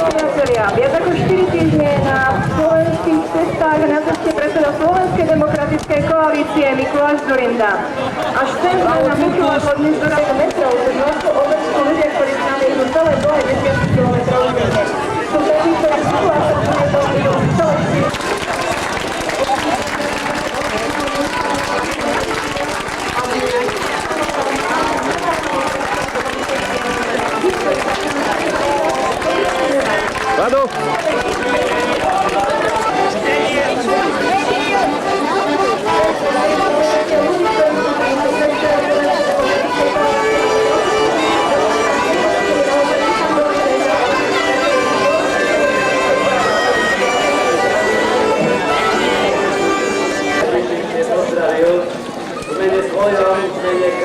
priatelia, viac ako 4 týždne na slovenských cestách na ceste predseda Slovenskej demokratickej koalície Mikuláš Dzurinda. Až sem na Mikuláš od dnes do metrov, ktorý vlastne obecní ľudia, ktorí s nami idú celé dlhé desiatky kilometrov. Sú takí, ktorí Mikuláša Dzurinda idú celé 4. Rado!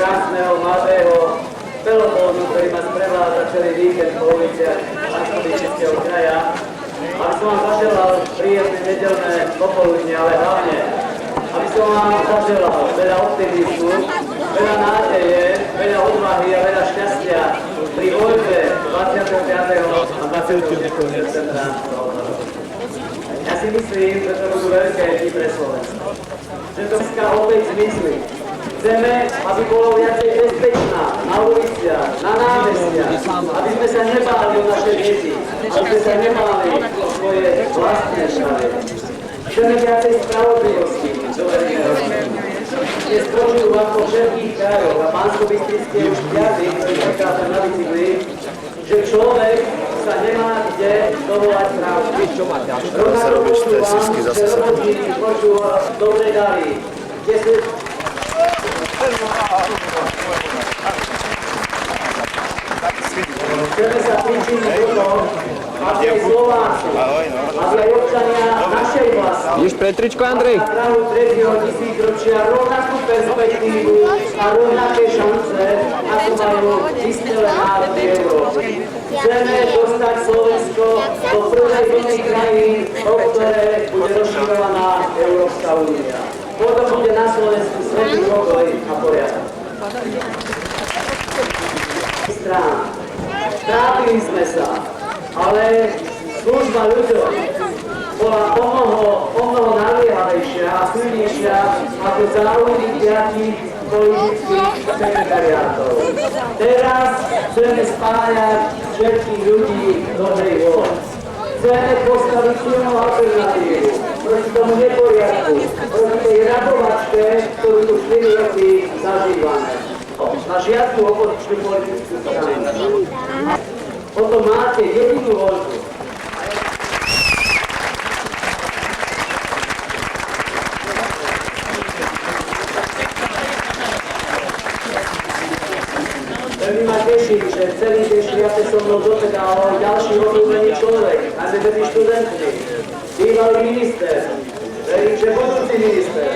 Krásneho, mladého pelotónu, ktorý ma sprevádza celý víkend po uliciach Banskobystrického kraja. Aby som vám zaželal príjemné nedeľné popoludne, ale hlavne, aby som vám zaželal veľa optimizmu, veľa nádeje, veľa odvahy a veľa šťastia pri voľbe 25. a 26. septembra. Ja si myslím, že to budú veľké dni pre Slovensko. Že to dneska opäť zmyslí. Chceme, aby bolo viacej bezpečná na uliciach, na námestiach, aby sme sa nebáli o naše deti, aby sme sa nebáli o svoje vlastné zdravie. Chceme viacej spravodlivosti do verejného sektora. Dnes počúvam po všetkých krajoch a Banskobystrické už piaty, ktorí prekážu na bicykli, že človek sa nemá kde dovolať pravdu. Rovnako počúvam, že robotníci počúva dobre dary, kde sú chceme sa príčiniť do toho, aby aj Slováci, aby aj občania našej vlasti Ideš pre tričko, Andrej? na prahu 3. tisícročia rovnakú perspektívu a rovnaké šance, ako majú vyspelé národy Európy. Chceme dostať Slovensko do prvej vlny krajín, o ktoré bude rozširovaná Európska únia. Potom bude na Slovensku svätý pokoj a poriadok. Trápili sme sa, ale služba ľuďom bola o mnoho naliehavejšia a silnejšia ako záujmy 5 politických sekretariátov. Teraz chceme spájať všetkých ľudí dobrej vôle. Chceme postaviť silnú alternatívu proti tomu neporiadku, proti tej radovačke, ktorú tu 4 roky zažívame. Na žiadnu opozičnú politickú stranu. Potom máte jedinú voľbu. Veľmi ma teší, že celý deň šliate so mnou dovedal ďalší obľúbený človek, najmä medzi študentmi, bývalý minister, verím, že budúci minister,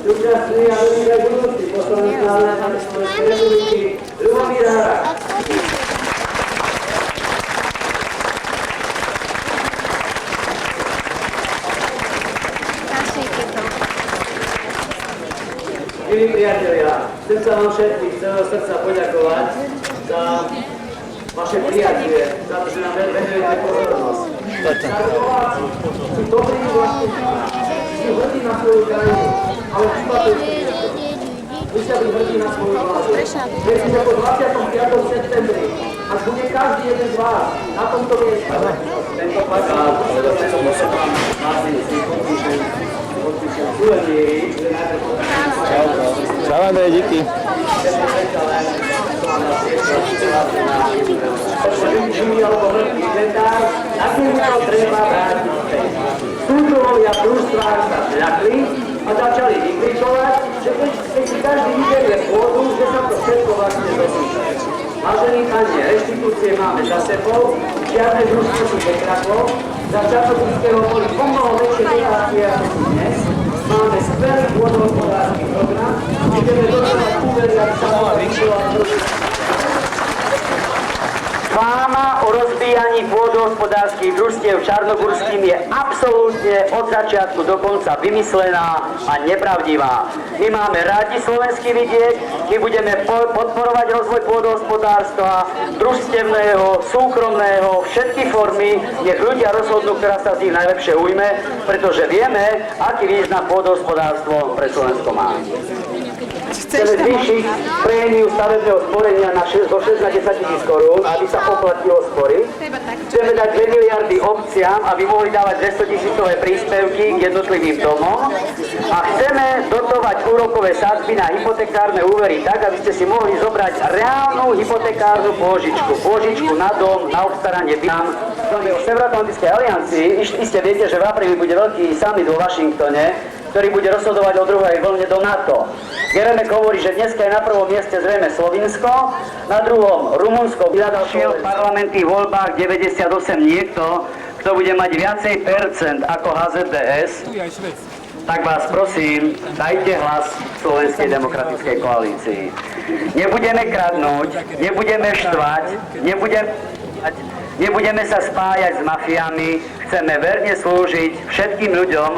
súčasný a verím aj budúci poslanec Národnej Slovenskej republiky, Ľubomír Harák. Milí priatelia, chcem sa vám všetkých z celého srdca poďakovať za vaše prijatie, za to, že nám venujete pozornosť. Slováci sú dobrí vlastníci, sú hrdí na svoju krajinu, ale chyba to je musia byť hrdí na svoju vládu. Verím, že po 25. septembri, až bude každý jeden z vás na tomto mieste. Tento plakát, ktorý posledám následníci podpíšem suveníry, ktoré najprv Čau, Andrej, díky. Súdruhovia v družstvách sa zľakli a začali vykričovať, že keď si každý vyberie pôdu, že sa to všetko vlastne dosúče. Vážení pani, reštitúcie máme za sebou, žiadne družstvo si nekraklo, za Časopického boli pomnoho väčšie dotácie ako sú dnes. Máme skvelý pôdohospodársky program, ideme dodávať úvery, ak sa má Fáma o rozbíjaní pôdohospodárskych družstiev Čarnogurským je absolútne od začiatku do konca vymyslená a nepravdivá. my máme rádi slovenský vidiek, my budeme podporovať rozvoj pôdohospodárstva, družstevného, súkromného, všetky formy, nech ľudia rozhodnú, ktorá sa z nich najlepšie ujme, pretože vieme, aký význam pôdohospodárstvo pre Slovensko má. Chceme zvýšiť prémiu stavebného sporenia zo 6 na 10 000 korún, aby sa poplatilo spory. Chceme dať 2 miliardy obciam, aby mohli dávať 200 000 príspevky k jednotlivým domom. A chceme dotovať úrokové sadzby na hypotekárne úvery tak, aby ste si mohli zobrať reálnu hypotekárnu pôžičku na dom, na obstaranie bytám. V Severoatlantickej aliancii iste viete, že v apríli bude veľký summit vo Washingtone, ktorý bude rozhodovať o druhej vlne do NATO. Jeremek hovorí, že dneska je na prvom mieste zrejme Slovinsko, na druhom Rumunsko. Šiel v parlamentných voľbách 98 niekto, kto bude mať viacej percent ako HZDS, tak vás prosím, dajte hlas Slovenskej demokratickej koalícii. Nebudeme kradnúť, nebudeme štvať, nebudeme sa spájať s mafiami, chceme verne slúžiť všetkým ľuďom,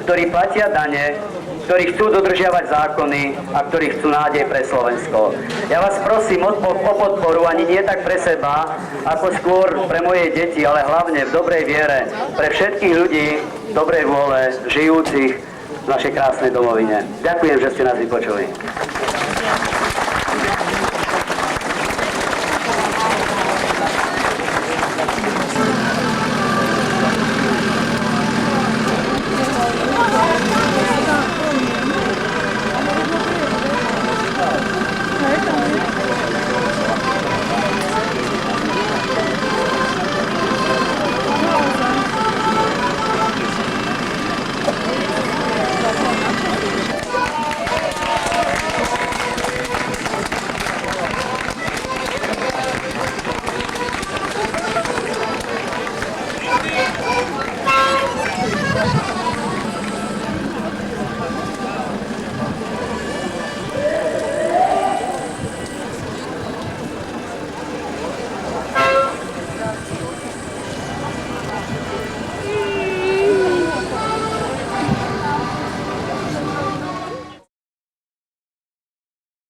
ktorí platia dane, ktorí chcú dodržiavať zákony a ktorí chcú nádej pre Slovensko. Ja vás prosím o podporu, ani nie tak pre seba, ako skôr pre moje deti, ale hlavne v dobrej viere pre všetkých ľudí dobrej vôle, žijúcich v našej krásnej domovine. Ďakujem, že ste nás vypočuli.